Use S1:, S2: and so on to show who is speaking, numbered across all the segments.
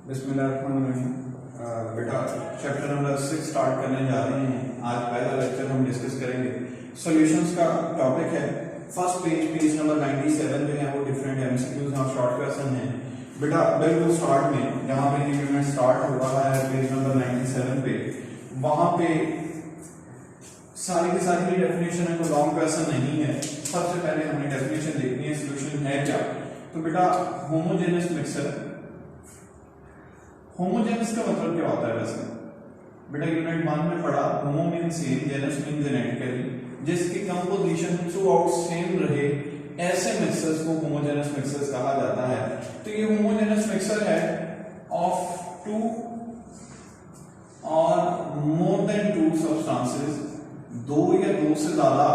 S1: बिस्मिल्लाहिर्रहमानिर्रहीम। बेटा chapter number 6 start करने जा रहे हैं। आज पहला लेक्चर हम डिस्कस करेंगे। सॉल्यूशंस का टॉपिक है। फर्स्ट पेज नंबर 97 जो है वो डिफरेंट एमसीक्यूज और शॉर्ट क्वेश्चन है। बेटा बिल्कुल स्टार्ट में जहाँ पे यूनिट स्टार्ट हो रहा है पेज नंबर 97 पे, वहां पे सारी की सारी डेफिनेशन है, कोई लॉन्ग क्वेश्चन नहीं है। सबसे पहले हमने डेफिनेशन देखनी है, सॉल्यूशन है क्या। तो बेटा होमोजेनस मिक्सर, होमोजेनस का मतलब क्या होता है वैसे? बेटा यूनिट 1 में पढ़ा, homo means same, genus means genetically, जिसकी कंपोजिशन थ्रू आउट सेम रहे, ऐसे मिक्सर्स को होमोजेनस मिक्सर्स कहा जाता है। तो ये होमोजेनस मिक्सर है ऑफ टू और मोर देन टू सब्सटेंसेस, दो या दो से ज्यादा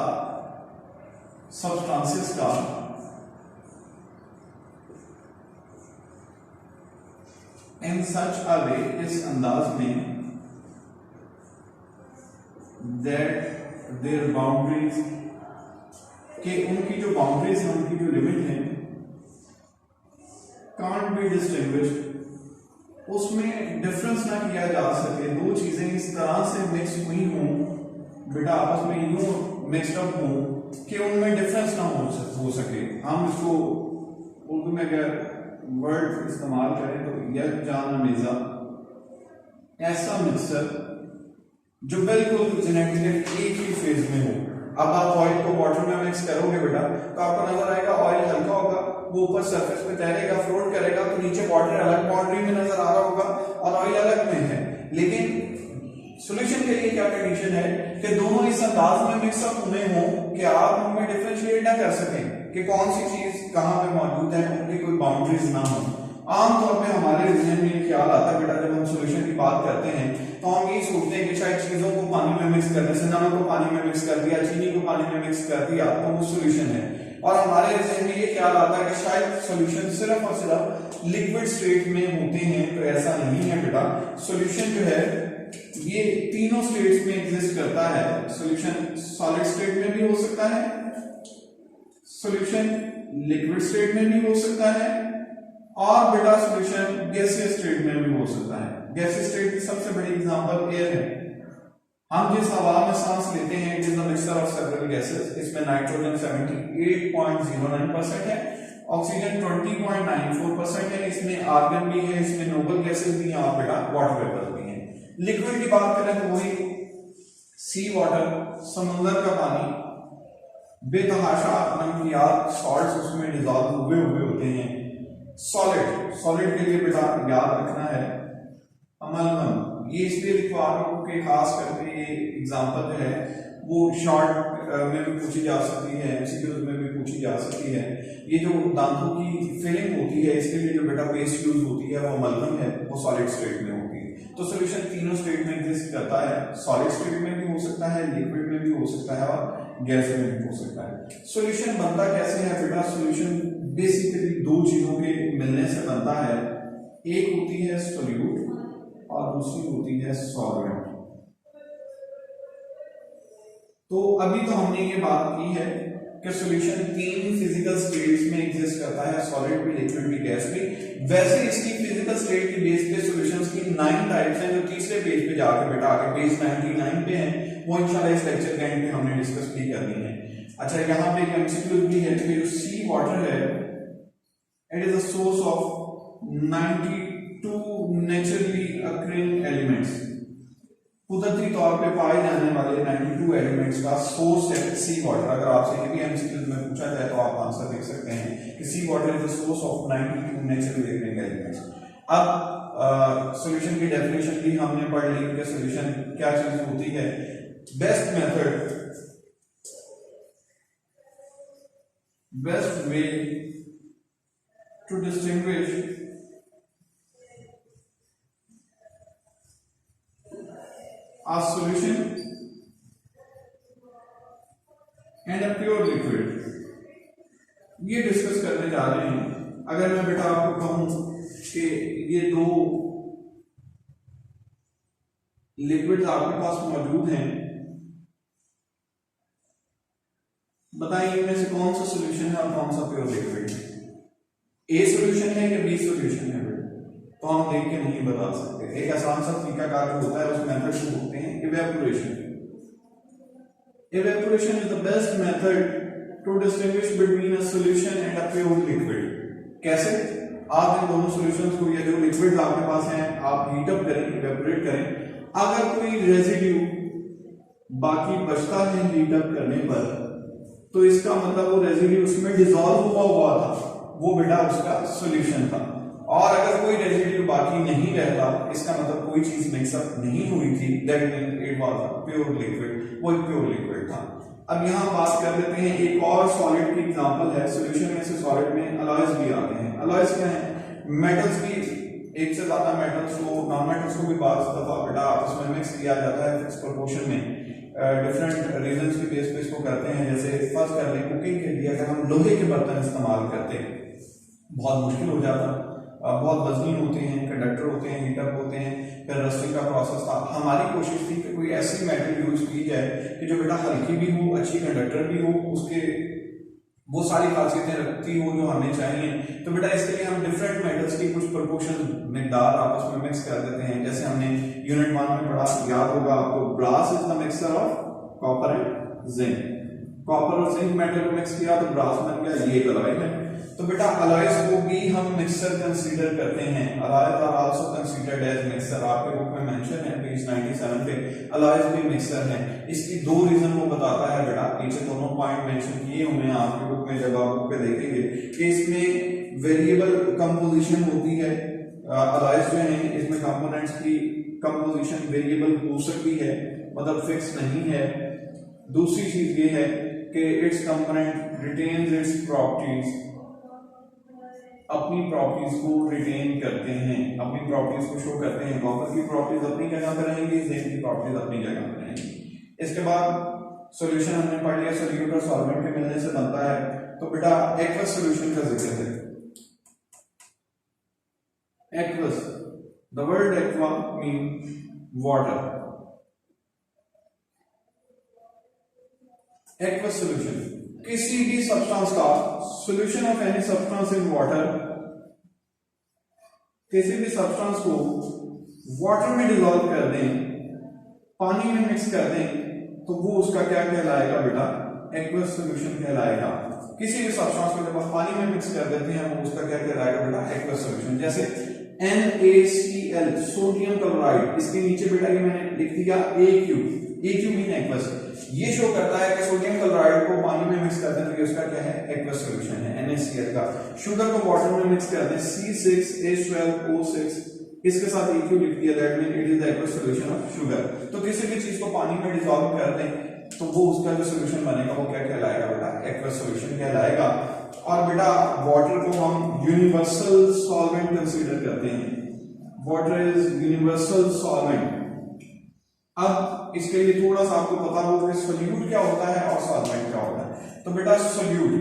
S1: सब्सटेंसेस का इन सच अ वे, इस अंदाज में, दैट देयर बाउंड्रीज, कि उनकी जो बाउंड्रीज है, उनकी जो लिमिट है, कांट बी डिस्टिंग्विश्ड, उसमें डिफरेंस ना किया जा सके। दो चीजें इस तरह से मिक्स हुई हों बेटा, आपस में यूं मिक्सड अप हों कि उनमें डिफरेंस ना हो सके। हम इसको उर्दू में अगर वर्ड इस्तेमाल करें तो यकजान अमेजा, ऐसा मिक्सर जो बिल्कुल जेनेटिकली एक ही फेज में हो। अब आप ऑयल को वाटर में मिक्स करोगे बेटा तो आपको नजर आएगा ऑयल हल्का होगा, वो ऊपर सरफेस पे तैरेगा, फ्लोट करेगा, तो नीचे वाटर अलग बाउंड्री में नजर आ रहा होगा और ऑयल अलग में है। लेकिन सॉल्यूशन के लिए क्या कंडीशन है कि दोनों इस अंदाज में मिक्सअप हुए हों कि आप उनमें डिफरेंशिएट ना कर सकें कि कौन सी चीज कहां पे मौजूद है, उनकी कोई बाउंड्रीज ना हो। आमतौर पे हमारे जहन में ख्याल आता है बेटा, जब हम सॉल्यूशन की बात करते हैं तो हम यही सोचते हैं कि शायद चीजों को पानी में मिक्स करने से, नमक को पानी में मिक्स कर दिया, चीनी को पानी में मिक्स कर दिया तो वो सॉल्यूशन है। और हमारे जहन में ये ख्याल आता है कि शायद सॉल्यूशन सिर्फ और सिर्फ लिक्विड स्टेट में होते हैं, तो ऐसा नहीं है बेटा। सॉल्यूशन जो है ये तीनों स्टेट्स में एग्जिस्ट करता है। सॉल्यूशन सॉलिड स्टेट में भी हो सकता है, सॉल्यूशन लिक्विड स्टेट में भी हो सकता है, और बेटा सॉल्यूशन गैसियस स्टेट में भी हो सकता है। गैसियस स्टेट की सबसे बड़ी एग्जांपल एयर है। हम जिस हवा में सांस लेते हैं it is a mixture of several gases. इसमें नाइट्रोजन 78.09% है, ऑक्सीजन 20.94% है, इसमें आर्गन भी है, इसमें नोबल गैसेस भी हैं और बेटा वाटर वेपर भी हैं। लिक्विड की बात करें तो वही सी वाटर, समुद्र का पानी, बेतहाशा नमकियात सॉल्ट्स उसमें डिसॉल्व हुए होते हैं। सॉलिड, सॉलिड के लिए बेटा याद रखना है अमलगम। ये इसलिए लिखवा रहा हूं कि खास करके ये एग्जांपल जो है वो शॉर्ट में भी पूछी जा सकती है, एमसीक्यूज में भी पूछी जा सकती है। ये जो दांतों की फिलिंग होती है इसके लिए जो बेटा पेस्ट यूज होती है वो अमलगम है, वो सॉलिड स्टेट में होती है। तो सॉल्यूशन तीनों स्टेट में एग्जिस्ट करता है, सॉलिड स्टेट में भी हो सकता है, लिक्विड में भी हो सकता है और गैस में भी हो सकता है। सॉल्यूशन बनता कैसे है बेटा? सॉल्यूशन बेसिकली दो चीजों के मिलने से बनता है। एक होती है सोल्यूट और दूसरी होती है सॉल्वेंट। तो अभी तो हमने ये बात की है कि सॉल्यूशन तीन फिजिकल स्टेट्स में एग्जिस्ट करता है, सॉलिड भी, लिक्विड भी, गैस भी। वैसे इसकी फिजिकल स्टेट की बेस पे सॉल्यूशंस की 9 टाइप्स हैं जो तीसरे पेज पे जाके बेटा आगे पेज 99 पे हैं, वो इंशाल्लाह इस लेक्चर के एंड पे हमने डिस्कस भी करनी है। अच्छा, यहाँ पे एक एमसीक्यू भी है कि जो सी वाटर है it is a source of 92 naturally occurring elements. कुदरती तौर पे पाए जाने वाले 92 एलिमेंट्स का सोर्स है सी वाटर। अगर आपसे ये भी एमसीक्यू में पूछा जाए तो आप आंसर देख सकते हैं कि sea water is the source of 92 naturally occurring elements. अब सॉल्यूशन की डेफिनेशन भी हमने पढ़ ली कि सॉल्यूशन क्या चीज होती है। Best method, best way to distinguish a solution and a pure liquid, ये डिस्कस करने जा रहे हैं। अगर मैं बेटा आपको कहूं कि ये दो लिक्विड्स आपके पास मौजूद हैं, बताइए इनमें से कौन सा सॉल्यूशन है और कौन सा प्योर लिक्विड है? ए सॉल्यूशन है या बी सॉल्यूशन है? तो हम देख के नहीं बता सकते। एक आसान सा तरीकाकार जो होता है उस मेथड को बोलते हैं evaporation. Evaporation is the best method to distinguish between a solution and a pure liquid. कैसे? आप इन दोनों सॉल्यूशंस को या जो लिक्विड आपके पास हैं आप हीट अप करें, इवेपोरेट करें, अगर कोई रेजिड्यू बाकी बचता है हीट अप करने पर तो इसका मतलब वो रेजिड्यू उसमें डिसॉल्व हुआ था, वो बेटा उसका सॉल्यूशन था। और अगर कोई रेजिड्यू बाकी नहीं रहता इसका मतलब कोई चीज मिक्सअप नहीं हुई थी, that means it was a pure liquid, वो एक प्योर लिक्विड था। अब यहां बात कर लेते हैं एक और सॉलिड की एग्जांपल है। सॉल्यूशन में से सॉलिड में अलॉयज भी आते हैं। अलॉयज क्या है? मेटल्स भी, एक से ज्यादा मेटल्स को, नॉन मेटल्स को भी बात दफा बेटा आपस में मिक्स किया जाता है फिक्स प्रोपोर्शन में, डिफरेंट रीजंस के बेस पे इसको करते हैं। जैसे फर्स्ट कर लें कुकिंग के लिए, अगर हम लोहे के बर्तन इस्तेमाल करते हैं बहुत मुश्किल हो जाता, बहुत वजनी होते हैं, कंडक्टर होते हैं, हीटअप होते हैं, फिर रस्टिंग का प्रोसेस था। हमारी कोशिश थी कि कोई ऐसी मेटल यूज की जाए कि जो बेटा हल्की भी हो, अच्छी कंडक्टर भी हो, उसके वो सारी खासियतें रखती हो जो हमें चाहिए। तो बेटा इसके लिए हम डिफरेंट मेटल्स की कुछ प्रोपोर्शन मिकदार आपस में मिक्स कर देते हैं। जैसे हमने यूनिट 1 में पढ़ा, याद होगा आपको, brass is the mixture of copper and zinc. Copper और जिंक मेटल को मिक्स किया तो ब्रास बन गया, ये अलॉय है। तो बेटा अलॉयज को भी हम मिक्सर कंसीडर करते हैं। Alloys are also considered as mixture. आपके बुक में मेंशन है पेज 97 पे, अलॉयज भी मिक्सर है। इसकी दो रीजन वो बताता है बेटा, नीचे दोनों पॉइंट मेंशन किए हुए हैं आपके बुक में, जब आप बुक पे देखेंगे कि इसमें वेरिएबल कंपोजिशन होती है। अलॉयज जो है इसमें कंपोनेंट्स की कंपोजिशन वेरिएबल हो सकती है, मतलब फिक्स नहीं है। दूसरी चीज ये है कि it's component retains its properties, अपनी प्रॉपर्टीज को रिटेन करते हैं, अपनी प्रॉपर्टीज को शो करते हैं। कॉपर की प्रॉपर्टीज अपनी जगह पर रहेंगी, जिंक की प्रॉपर्टीज अपनी जगह पर रहेंगी। इसके बाद सॉल्यूशन हमने पढ़ लिया, सोल्यूट और सॉल्वेंट के मिलने से बनता है। तो बेटा एक्वस सॉल्यूशन का जिक्र है। Aqueous, the word aqua mean water. Aqueous solution, किसी भी सब्सटेंस का solution of any substance in water, किसी भी सब्सटेंस को वाटर में डिसॉल्व कर दें, पानी में मिक्स कर दें, तो वो उसका क्या कहलाएगा बेटा? एक्वस सॉल्यूशन कहलाएगा। किसी भी सब्सटेंस को जब आप पानी में मिक्स कर देते हैं वो उसका क्या कहलाएगा बेटा? Aqueous solution. जैसे NaCl सोडियम क्लोराइड, इसके नीचे बेटा ये मैंने लिख दिया AQ, AQ मीन एक्वस। ये शो करता है कि सोडियम क्लोराइड को पानी में मिक्स कर दें तो उसका क्या है? एक्वस सॉल्यूशन है NaCl का। शुगर को वाटर में मिक्स कर दें C6H12O6, इसके साथ AQ लिख दिया, that mean it is the aqueous solution of sugar. तो किसी भी चीज को पानी में डिसॉल्व कर दें तो वो उसका जो सॉल्यूशन बनेगा वो क्या कहलाएगा बेटा? एक्वस सॉल्यूशन कहलाएगा। और बेटा वाटर को हम यूनिवर्सल सॉल्वेंट कंसीडर करते हैं। Water is universal solvent. अब इसके लिए थोड़ा सा आपको पता होगा कि सोल्यूट क्या होता है और सॉल्वेंट क्या होता है। तो बेटा सोल्यूट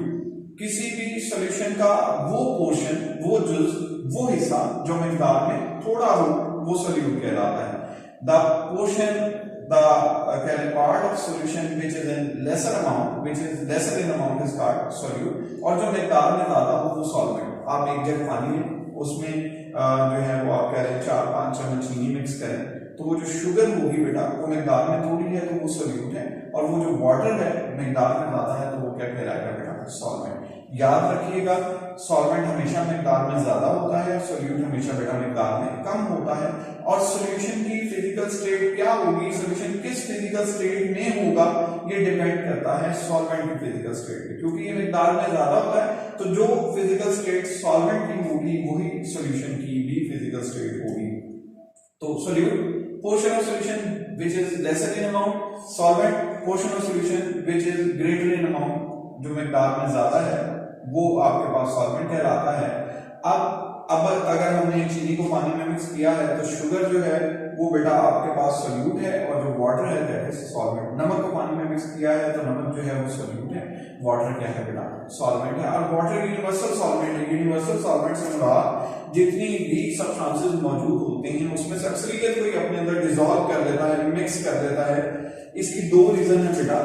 S1: किसी भी सॉल्यूशन का वो पोर्शन, वो जुज, वो हिस्सा जो मिकदार में थोड़ा हो, वो सोल्यूट कहलाता है। The portion, the part of solution which is in lesser amount, which is lesser in amount is called solute, और जो मिकदार में ज्यादा हो वो solvent। आप एक जग पानी में उसमें जो है वो आप कह रहे हैं 4-5 चम्मच चीनी मिक्स करें तो वो जो शुगर होगी बेटा वो मिकदार में थोड़ी है तो वो सोल्यूट है, और वो जो वाटर है मिकदार में ज्यादा है तो वो क्या कहलाएगा बेटा? सॉल्वेंट। याद रखिएगा सॉल्वेंट हमेशा मिकदार में ज्यादा होता है, सोल्यूट हमेशा बेटा मिकदार में कम होता है। और सॉल्यूशन की फिजिकल स्टेट क्या होगी, सॉल्यूशन किस फिजिकल स्टेट में होगा, ये डिपेंड करता है सॉल्वेंट की फिजिकल स्टेट पे, क्योंकि ये मिकदार में ज्यादा होता है तो जो फिजिकल स्टेट सॉल्वेंट की होगी वही सॉल्यूशन की भी फिजिकल स्टेट होगी। तो solute portion of solution which is lesser in amount, solvent portion of solution which is greater in amount, जो मिकदार में ज्यादा है वो आपके पास सॉल्वेंट कहलाता है। अब अगर हमने चीनी को पानी में मिक्स किया है तो शुगर जो है वो बेटा आपके पास सोल्यूट है और जो वाटर है दैट इज सॉल्वेंट। नमक को पानी में मिक्स किया है तो नमक जो है वो सोल्यूट है, वाटर क्या है बेटा? सॉल्वेंट है। और वाटर यूनिवर्सल सॉल्वेंट है। यूनिवर्सल सॉल्वेंट से मुराद जितनी भी सब्सटेंसेस मौजूद होते हैं उसमें से अक्सरियत कोई अपने अंदर डिसॉल्व कर लेता है, मिक्स कर देता है। इसकी दो रीजन है बेटा,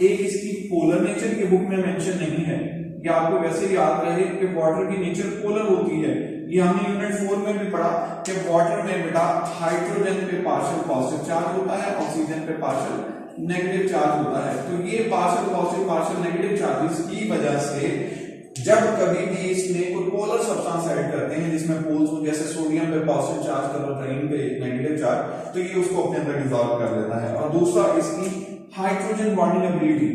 S1: एक इसकी पोलर नेचर की बुक में मेंशन नहीं है, या आपको वैसे याद रहे कि वाटर की नेचर पोलर होती है, ये हमने यूनिट 4 में भी पढ़ा कि वाटर में बेटा हाइड्रोजन पे पार्शियल पॉजिटिव चार्ज होता है, ऑक्सीजन पे पार्शियल नेगेटिव चार्ज होता है। तो ये partial positive partial negative charges की वजह से जब कभी भी इसमें कोई पोलर सब्सटेंस ऐड करते हैं जिसमें पोल्स हो, जैसे सोडियम पे पॉजिटिव चार्ज क्लोरीन पे नेगेटिव चार्ज, तो ये उसको अपने अंदर डिसॉल्व कर देता है। और दूसरा इसकी हाइड्रोजन बॉन्डिंग एबिलिटी,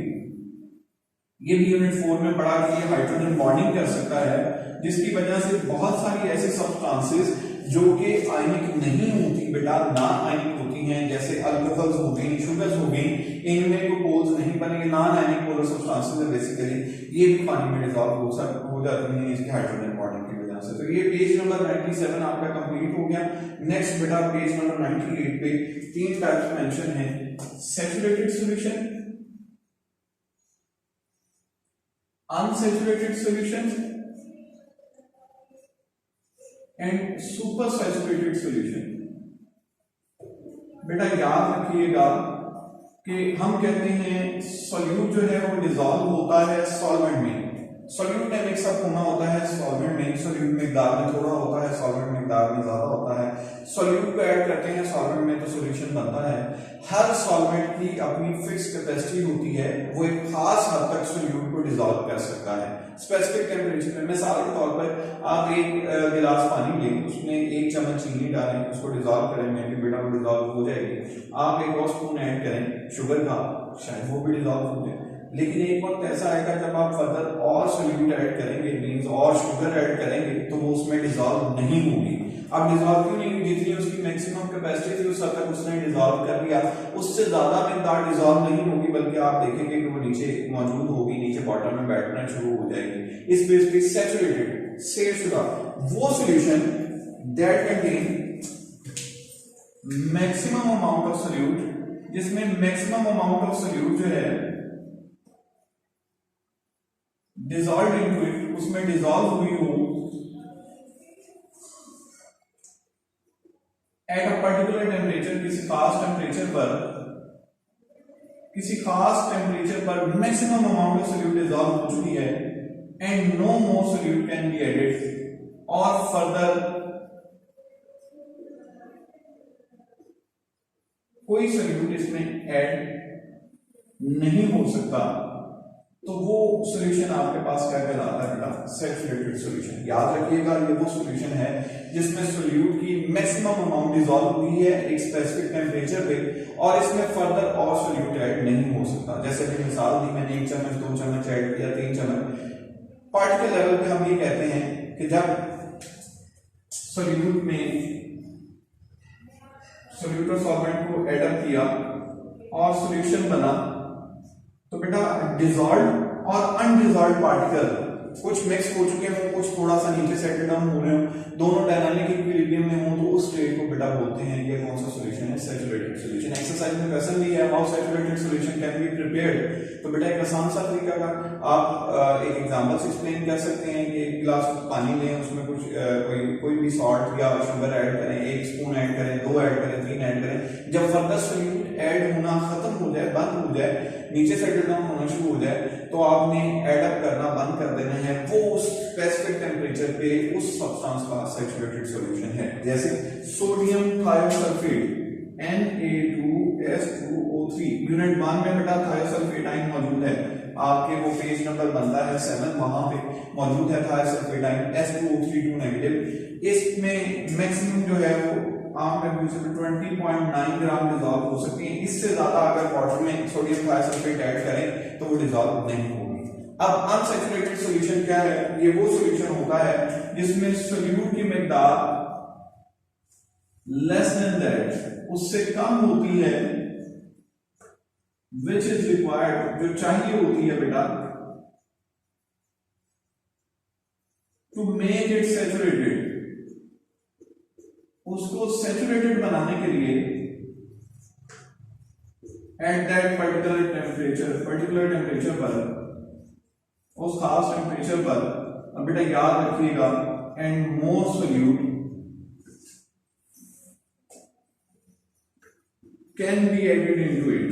S1: ये भी यूनिट 4 में पढ़ा कि ये हाइड्रोजन बॉन्डिंग कर सकता है, जिसकी वजह से बहुत सारी ऐसी सब्सटेंसेस जो कि आयनिक नहीं होती बेटा, नॉन आयनिक होती हैं, जैसे अल्कोहल्स हो गई, शुगर्स हो गई, इनमें कोई पोल्स नहीं बनेंगे, नॉन आयनिक पोलर सब्सटेंसेस है बेसिकली, ये भी पानी में डिसॉल्व हो जाती हैं इसकी हाइड्रोजन बॉन्डिंग की वजह से। तो ये पेज नंबर 97 आपका कंप्लीट हो गया। नेक्स्ट बेटा पेज नंबर 98 पे 3 टाइप्स मेंशन है, saturated solution, unsaturated solution and super saturated solution। बेटा याद रखिएगा कि हम कहते हैं सॉल्यूट जो है वो डिसॉल्व होता है सॉल्वेंट में, सॉल्यूट में मिक्सअप होना होता है सॉल्वेंट में, सॉल्यूट मिकदार में थोड़ा होता है, सॉल्वेंट मिकदार में ज्यादा होता है, सॉल्यूट को ऐड करते हैं सॉल्वेंट में तो सॉल्यूशन बनता है। हर सॉल्वेंट की अपनी फिक्स कैपेसिटी होती है, वो एक खास हद तक सॉल्यूट को डिसॉल्व कर सकता है स्पेसिफिक टेम्परेचर में। मिसाल के तौर पर आप एक गिलास पानी लें, उसमें 1 चम्मच चीनी डालें, उसको डिसॉल्व करेंगे कि बेटा वो डिसॉल्व हो जाएगी। आप 1 और स्पून ऐड करें शुगर का, शायद वो भी डिसॉल्व हो जाए, लेकिन एक वक्त ऐसा आएगा जब आप फर्दर और सॉल्यूट ऐड करेंगे, मींस और शुगर ऐड करेंगे, तो वो उसमें डिसॉल्व नहीं होगी। अब डिसॉल्व क्यों नहीं होगी? जितनी उसकी मैक्सिमम कैपेसिटी थी उस हद तक उसने डिसॉल्व कर लिया, उससे ज्यादा मिकदार डिसॉल्व नहीं होगी, बल्कि आप देखेंगे कि वो नीचे मौजूद होगी, नीचे बॉटम में बैठना शुरू हो जाएगी। इस बेस पे सैचुरेटेड सेशुदा वो solution that contain maximum amount of solute, जिसमें मैक्सिमम अमाउंट ऑफ सॉल्यूट जो है डिसॉल्व इनटू इट, उसमें डिसॉल्व हुई हो एट अ पर्टिकुलर टेम्परेचर, किसी खास टेम्परेचर पर, किसी खास टेम्परेचर पर maximum amount of solute dissolve हो चुकी है and no more solute can be added, और फर्दर कोई सॉल्यूट इसमें ऐड नहीं हो सकता, तो वो सॉल्यूशन आपके पास क्या कहलाता है बेटा? Saturated solution. याद रखिएगा ये वो सॉल्यूशन है जिसमें सॉल्यूट की मैक्सिमम अमाउंट डिसॉल्व हुई है एक स्पेसिफिक टेम्परेचर पे, और इसमें फर्दर और सॉल्यूट ऐड नहीं हो सकता। जैसे कि मिसाल दी मैंने, 1 चम्मच 2 चम्मच ऐड किया, 3 चम्मच, पार्टिकल लेवल पे हम ये कहते हैं कि जब सॉल्यूट में सॉल्यूट और सॉल्वेंट को एड अप किया और सॉल्यूशन बना, तो बेटा डिसॉल्व और अनडिसॉल्व पार्टिकल कुछ मिक्स हो चुके हों, कुछ थोड़ा सा नीचे सेटल डाउन हो रहे हो, दोनों डायनामिक इक्विलिब्रियम में हो, तो उस स्टेट को बेटा बोलते हैं ये कौन सा सॉल्यूशन है? Saturated solution. एक्सरसाइज में क्वेश्चन भी है how saturated solution can be prepared, तो बेटा एक आसान सा तरीका का आप एक एग्जांपल से एक्सप्लेन कर सकते हैं कि 1 गिलास पानी लें, उसमें कुछ कोई भी सॉल्ट या शुगर ऐड करें, 1 स्पून ऐड करें, 2 ऐड करें, 3 ऐड करें, जब फर्दर सॉल्यूट ऐड होना खत्म हो जाए, बंद हो जाए, नीचे सेटल डाउन होना शुरू हो जाए, तो आपने एड अप करना बंद कर देना है, वो उस स्पेसिफिक टेम्परेचर पे उस सब्सटेंस का सैचुरेटेड सॉल्यूशन है। जैसे सोडियम थायोसल्फेट Na2S2O3, यूनिट 1 में बेटा थायोसल्फेट आयन मौजूद है, आपके वो पेज नंबर बनता है 7, वहां पे मौजूद है थायोसल्फेट आयन S2O3 नेगेटिव। इसमें मैक्सिमम जो है वो आम टेम्परेचर पे 20.9 ग्राम डिसॉल्व हो सकती है, इससे ज्यादा अगर वाटर में सोडियम थायोसल्फेट ऐड करें तो वो डिसॉल्व नहीं होगी। अब अनसैचुरेटेड सॉल्यूशन क्या है? ये वो सॉल्यूशन होता है जिसमें सॉल्यूट की मिकदार लेस देन दैट, उससे कम होती है, विच इज रिक्वायर्ड, जो चाहिए होती है बेटा, टू मेक इट सैचुरेटेड, उसको सैचुरेटेड बनाने के लिए एट दैट पर्टिकुलर टेम्परेचर पर, उस खास टेम्परेचर पर, अब बेटा याद रखिएगा, and more solute can be added into it,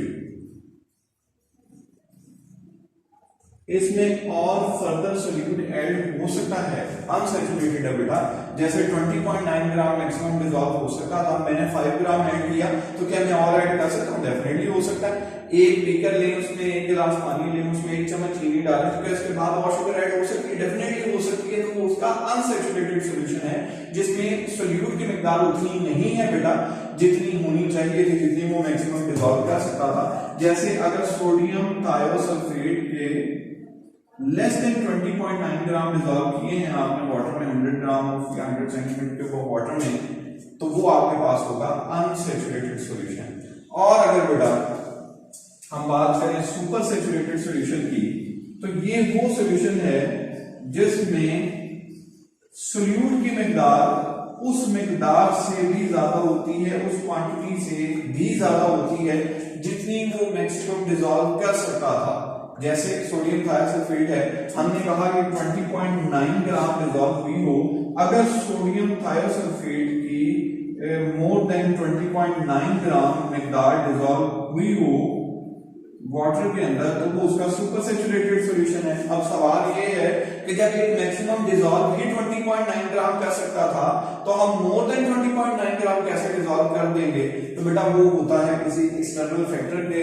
S1: इसमें और फर्दर सोल्यूट ऐड हो सकता है, अनसैचुरेटेड है बेटा। जैसे 20.9 ग्राम मैक्सिमम डिसॉल्व हो सकता था, मैंने 5 ग्राम ऐड किया, तो क्या मैं और ऐड कर सकता हूँ? डेफिनेटली हो सकता है। एक बीकर लें, उसमें 1 गिलास पानी लें, उसमें 1 चम्मच चीनी डालें, तो क्या इसके बाद और शुगर ऐड हो सकती है? डेफिनेटली हो सकती है। तो वो उसका अनसैचुरेटेड सोल्यूशन है, जिसमें सोल्यूट की मिकदार उतनी नहीं है बेटा जितनी होनी चाहिए थी, जितनी वो मैक्सिमम डिसॉल्व कर सकता था। जैसे अगर सोडियम थायोसल्फेट के लेस देन 20.9 ग्राम डिसॉल्व किए हैं आपने वाटर में, 100 ग्राम या 100 सेंटीमीटर के वाटर में, तो वो आपके पास होगा अनसैचुरेटेड सॉल्यूशन। और अगर बेटा हम बात करें सुपर सैचुरेटेड सॉल्यूशन की, तो ये वो सॉल्यूशन है जिसमें सोल्यूट की मिकदार उस मिकदार से भी ज्यादा होती है, उस क्वांटिटी से भी ज्यादा होती है जितनी वो मैक्सिमम डिसॉल्व कर सकता था। जैसे सोडियम थायोसल्फेट है, हमने कहा कि 20.9 ग्राम डिसॉल्व हुई हो, अगर सोडियम थायोसल्फेट की मोर देन 20.9 ग्राम मिकदार डिसॉल्व हुई हो वाटर के अंदर, तो वो उसका सुपर सैचुरेटेड सॉल्यूशन है। अब सवाल ये है कि जब एक मैक्सिमम डिसॉल्व ही 20.9 ग्राम कर सकता था, तो हम मोर देन 20.9 ग्राम कैसे डिसॉल्व कर देंगे? तो बेटा वो होता है किसी एक्सटर्नल फैक्टर के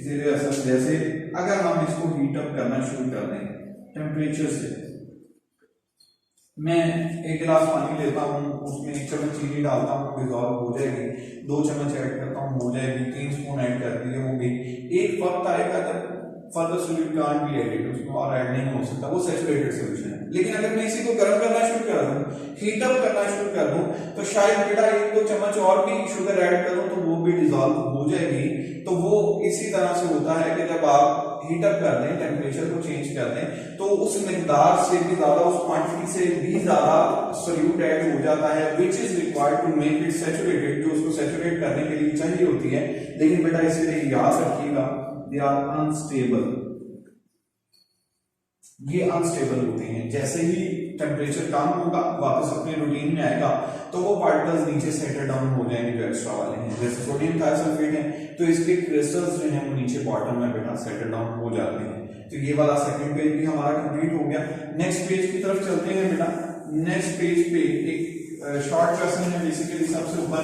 S1: ज़ेरे असर। जैसे अगर हम इसको हीट अप करना शुरू कर दें टेम्परेचर से, मैं 1 गिलास पानी लेता हूँ, उसमें 1 चम्मच चीनी डालता हूँ, डिसॉल्व हो जाएगी, 2 चम्मच ऐड करता हूँ, हो जाएगी, 3 स्पून ऐड कर दिए, हो गई। एक वक्त आएगा जब further solute can't be added, उसमें और ऐड नहीं हो सकता, वो सैचुरेटेड सॉल्यूशन है। लेकिन अगर मैं इसी को गर्म करना शुरू कर दूं, हीट अप करना शुरू कर दूं, तो शायद बेटा 1-2 चम्मच और भी शुगर ऐड करूं तो वो भी डिसॉल्व हो जाएगी। तो वो इसी तरह से होता है कि जब आप हीट अप कर दें, टेम्परेचर को चेंज कर दें, तो उस मिकदार से भी ज्यादा, उस क्वांटिटी से भी ज्यादा सोल्यूट ऐड हो जाता है, which is required to make it saturated, जो उसको सैचुरेट करने के लिए चाहिए होती है। लेकिन बेटा इसे याद रखिएगा, दे आर अनस्टेबल, ये अनस्टेबल होते हैं। जैसे ही टेम्परेचर कम होगा, वापस अपने रूटीन में आएगा, तो वो पार्टिकल्स नीचे सेटल डाउन हो जाएंगे जो एक्स्ट्रा वाले हैं। जैसे सोडियम थायोसल्फेट है, तो इसके क्रिस्टल्स जो हैं वो नीचे बॉटम में बेटा सेटल डाउन हो जाते हैं। तो ये वाला सेकंड पेज भी हमारा कंप्लीट हो गया। नेक्स्ट पेज की तरफ चलते हैं बेटा। नेक्स्ट पेज पे एक शॉर्ट क्वेश्चन है, बेसिकली सबसे ऊपर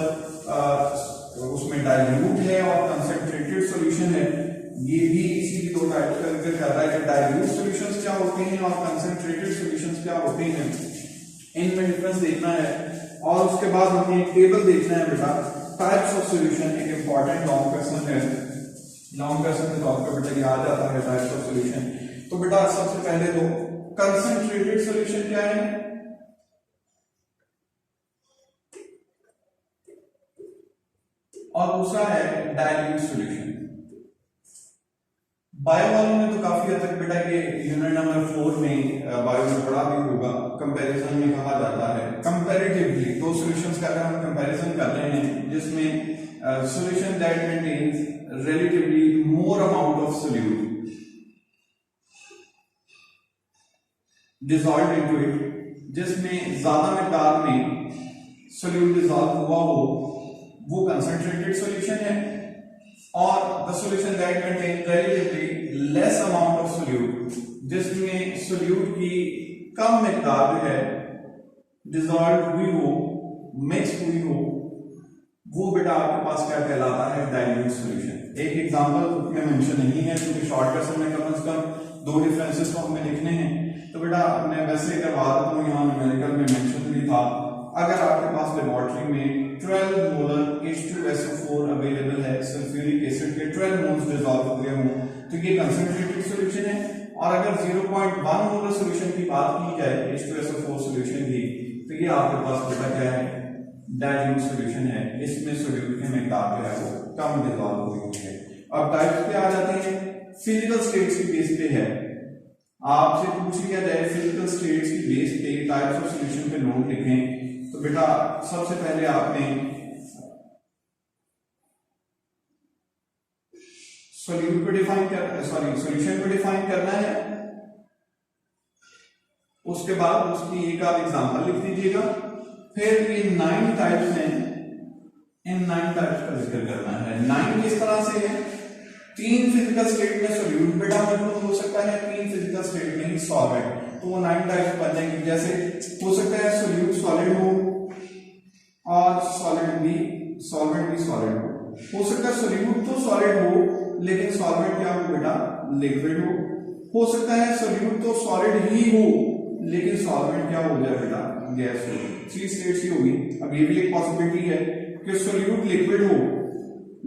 S1: उसमें डाइल्यूट है और कंसंट्रेटेड सॉल्यूशन है। ये भी इसी की 2 टाइप का जिक्र कर रहा है कि डाइल्यूट सॉल्यूशंस क्या होते हैं और कंसंट्रेटेड सॉल्यूशंस क्या होते हैं, इनमें डिफरेंस देखना है। और उसके बाद हमें एक टेबल देखना है बेटा, टाइप्स ऑफ सॉल्यूशन, एक इंपॉर्टेंट लॉन्ग क्वेश्चन है। लॉन्ग क्वेश्चन के तौर पे बेटा ये आ जाता है टाइप्स ऑफ सॉल्यूशन। तो बेटा सबसे पहले तो कंसंट्रेटेड सॉल्यूशन क्या है, और दूसरा है डाइल्यूट सॉल्यूशन। बायो वालों में तो काफी हद तक बेटा ये यूनिट नंबर 4 में बायो में पढ़ा भी होगा। कंपैरिजन में कहा जाता है कंपैरेटिवली 2 सॉल्यूशंस का अगर हम कंपैरिजन कर रहे हैं, जिसमें solution that contains relatively more amount of solute dissolved into it, जिसमें ज्यादा मिकदार में सोल्यूट डिसॉल्व हुआ हो, वो कंसंट्रेटेड सॉल्यूशन है। और the solution that contain relatively less amount of solute, जिसमें सोल्यूट की कम मिकदार जो है डिसॉल्व हुई हो, मिक्स हुई हो, वो बेटा आपके पास क्या कहलाता है, डाइल्यूट सॉल्यूशन। एक एग्जांपल में मेंशन नहीं है क्योंकि शॉर्ट क्वेश्चन में कम से कम 2 डिफरेंसेस तो हमें लिखने हैं। तो बेटा मैं वैसे करवा देता हूं, यहाँ न्यूमेरिकल में मेंशन भी था। अगर आपके पास लेबोरेटरी में 12 मोलर H2SO4 अवेलेबल है, सल्फ्यूरिक एसिड के 12 मोल्स डिसॉल्व हुए हों, तो ये कंसंट्रेटेड सॉल्यूशन है। और अगर 0.1 मोलर सॉल्यूशन की बात की जाए H2SO4 सॉल्यूशन की, तो ये आपके पास बेटा क्या है, डाइल्यूट सॉल्यूशन है। इसमें सोल्यूट की मिकदार जो है वो कम डिसॉल्व हुई है। अब टाइप्स पे आ जाते हैं। फिजिकल स्टेट्स की बेस पे है, आपसे पूछ लिया जाए फिजिकल स्टेट्स की बेस पे टाइप्स ऑफ सॉल्यूशन पे नोट लिखें, तो बेटा सबसे पहले आपने सोल्यूट को डिफाइन कर सॉल्यूशन को डिफाइन करना है। उसके बाद उसकी एक आध एग्जांपल लिख दीजिएगा। फिर ये 9 टाइप्स हैं, इन 9 टाइप्स का जिक्र करना है। 9 किस तरह से है, 3 फिजिकल स्टेट में सोल्यूट बेटा मौजूद हो सकता है, 3 फिजिकल सॉल्वेंट, तो वो 9 टाइप्स बन जाएंगे। जैसे हो सकता है सोल्यूट सॉलिड हो और सॉलिड भी सॉलिड हो सकता है सोल्यूट तो सॉलिड हो लेकिन सॉल्वेंट क्या हो बेटा, लिक्विड हो सकता है सोल्यूट तो सॉलिड ही हो लेकिन सॉल्वेंट क्या हो जाए बेटा, गैस हो। 3 स्टेट्स ही होगी। अब ये भी एक पॉसिबिलिटी है कि सोल्यूट लिक्विड हो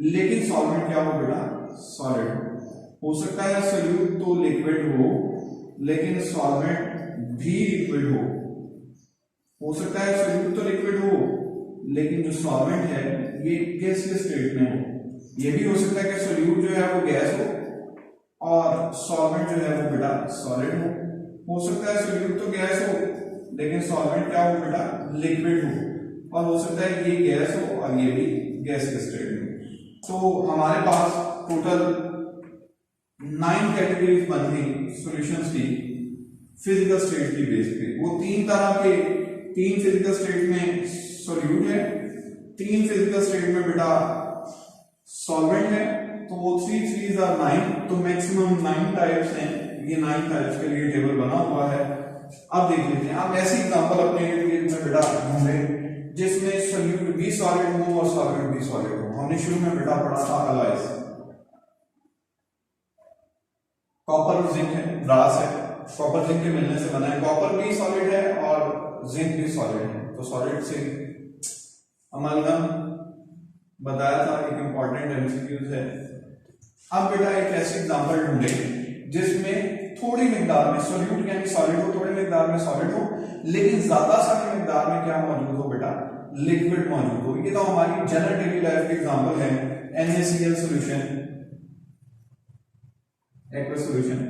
S1: लेकिन सॉल्वेंट क्या हो बेटा, सॉलिड हो सकता है सोल्यूट तो लिक्विड हो लेकिन सॉल्वेंट भी लिक्विड हो सकता है सोल्यूट तो लिक्विड हो लेकिन जो सॉल्वेंट है ये गैसीय स्टेट में हो। ये भी हो सकता है कि सोल्यूट जो है वो गैस हो और सॉल्वेंट जो है वो बेटा सॉलिड हो सकता है सोल्यूट तो गैस हो लेकिन सॉल्वेंट क्या हो बेटा, लिक्विड हो, और हो सकता है ये गैस हो और ये भी गैसीय स्टेट में। तो हमारे पास टोटल 9 कैटेगरीज बन गई सॉल्यूशंस की फिजिकल स्टेट की बेस पे। वो 3 तरह के, 3 फिजिकल स्टेट में सोल्यूट है, 3 फिजिकल स्टेट में बेटा सॉल्वेंट है, तो वो 3 3 are 9, तो मैक्सिमम 9 टाइप्स हैं। ये 9 टाइप्स के लिए टेबल बना हुआ है। अब देख लेते हैं, आप ऐसी एग्जांपल अपने इर्द में बेटा ढूंढे जिसमें सोल्यूट भी सॉलिड हो और सॉल्वेंट भी सॉलिड हो। हमने शुरू में बेटा पढ़ा था अलाइज, कॉपर और जिंक है, ब्रास है, कॉपर जिंक के मिलने से बना है। कॉपर भी सॉलिड है और जिंक भी सॉलिड है, तो सॉलिड से अमालगम बताया था, एक इंपॉर्टेंट एमसीक्यूज है। अब बेटा एक ऐसी एग्जांपल ढूंढे जिसमें थोड़ी मिकदार में सोल्यूट यानी सॉलिड हो, थोड़ी मिकदार में सॉलिड हो लेकिन ज्यादा सारी मिकदार में क्या मौजूद हो बेटा, लिक्विड मौजूद हो। ये तो हमारी जनरल डेली लाइफ की एग्जांपल है। NaCl solution, aqueous solution,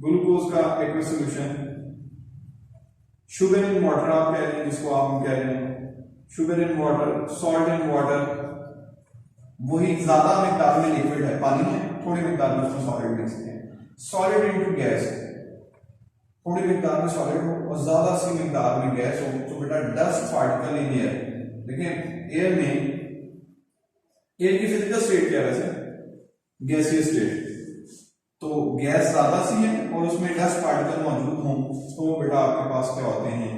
S1: glucose का aqueous solution, sugar in water आप कह रहे हैं जिसको आप कह रहे हैं sugar in water, salt in water, वही ज्यादा मिकदार में लिक्विड है, पानी है, थोड़ी मिकदार में उसमें सॉलिड मिक्स है। सॉलिड इनटू गैस, थोड़ी मिकदार में सॉलिड हो और ज्यादा सी मिकदार में गैस हो, तो बेटा डस्ट पार्टिकल इन एयर। देखिए एयर में, एयर की फिजिकल स्टेट क्या है वैसे, गैसीय स्टेट, तो गैस ज्यादा सी है और उसमें डस्ट पार्टिकल मौजूद हों तो बेटा आपके पास क्या होते हैं,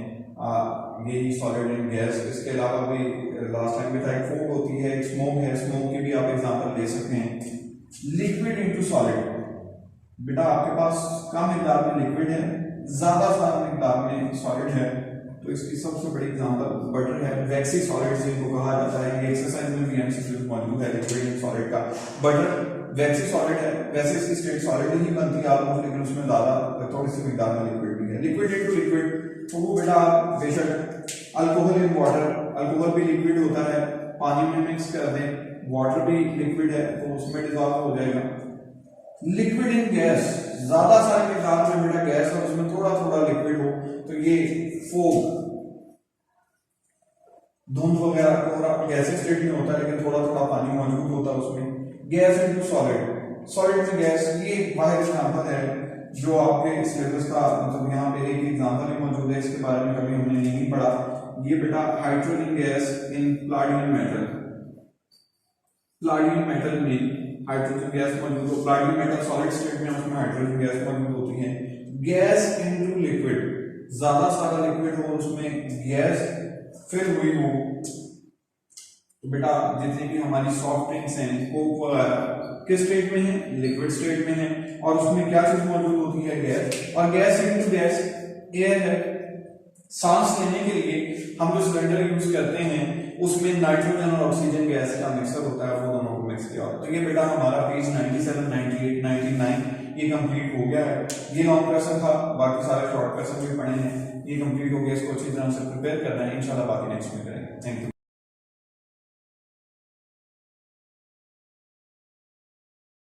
S1: यही सॉलिड एंड गैस। इसके अलावा भी लास्ट टाइम भी था, एक फॉग होती है, एक स्मोक है, स्मोक की भी आप एग्जांपल ले सकते हैं। लिक्विड इनटू सॉलिड, बेटा आपके पास कम मिकदार में लिक्विड है, ज्यादा मिकदार में सॉलिड है, तो इसकी सबसे बड़ी एग्जांपल बटर है। वैक्सी सॉलिड जिनको कहा जाता है, ये एक्सरसाइज में भी एमसीक्यू मौजूद है लिक्विड एंड सॉलिड का। बटर वैक्सी सॉलिड है, वैसे इसकी स्टेट सॉलिड ही बनती है ऑलमोस्ट, लेकिन उसमें ज्यादा थोड़ी सी मिकदार में लिक्विड भी है। लिक्विड इनटू लिक्विड, तो वो बेटा बेशक अल्कोहल इन वाटर, अल्कोहल भी लिक्विड होता है, पानी में मिक्स कर दें, वाटर भी लिक्विड है तो उसमें डिसॉल्व हो जाएगा। लिक्विड इन गैस, ज्यादा सारे मिकदार में बेटा गैस और उसमें थोड़ा थोड़ा लिक्विड हो, तो ये फोग, धुंध वगैरह पूरा गैसीय स्टेट में होता है लेकिन थोड़ा थोड़ा पानी मौजूद होता है उसमें। गैस इनटू सॉलिड, सॉलिड में गैस, ये वाहिद एग्जांपल है जो आपके सिलेबस का, मतलब यहाँ पे एक एग्जांपल ही मौजूद है, इसके बारे में कभी हमने नहीं पढ़ा। ये बेटा hydrogen gas in platinum metal, platinum metal में हाइड्रोजन गैस मौजूद हो, प्लाटिनम मेटल सॉलिड स्टेट में उसमें हाइड्रोजन गैस मौजूद होती है। गैस इनटू लिक्विड, ज्यादा सारा लिक्विड हो उसमें गैस फिर हुई हो, तो बेटा जितनी भी हमारी सॉफ्ट ड्रिंक्स हैं, कोक वगैरह किस स्टेट में है, लिक्विड स्टेट में है, और उसमें क्या चीज मौजूद होती है, गैस। और गैस इनटू गैस एयर है। सांस लेने के लिए हम जो सिलेंडर यूज करते हैं उसमें नाइट्रोजन और ऑक्सीजन गैस का मिक्सर होता है, वो दोनों को मिक्स किया होता है। तो ये बेटा हमारा पेज 97, 98, 99 ये कंप्लीट हो गया है। ये लॉन्ग क्वेश्चन था, बाकी सारे शॉर्ट क्वेश्चन भी पढ़े हैं। ये कंप्लीट हो गया, इसको अच्छी तरह से प्रिपेयर करना है, इंशाल्लाह बाकी नेक्स्ट में करेंगे। Thank you.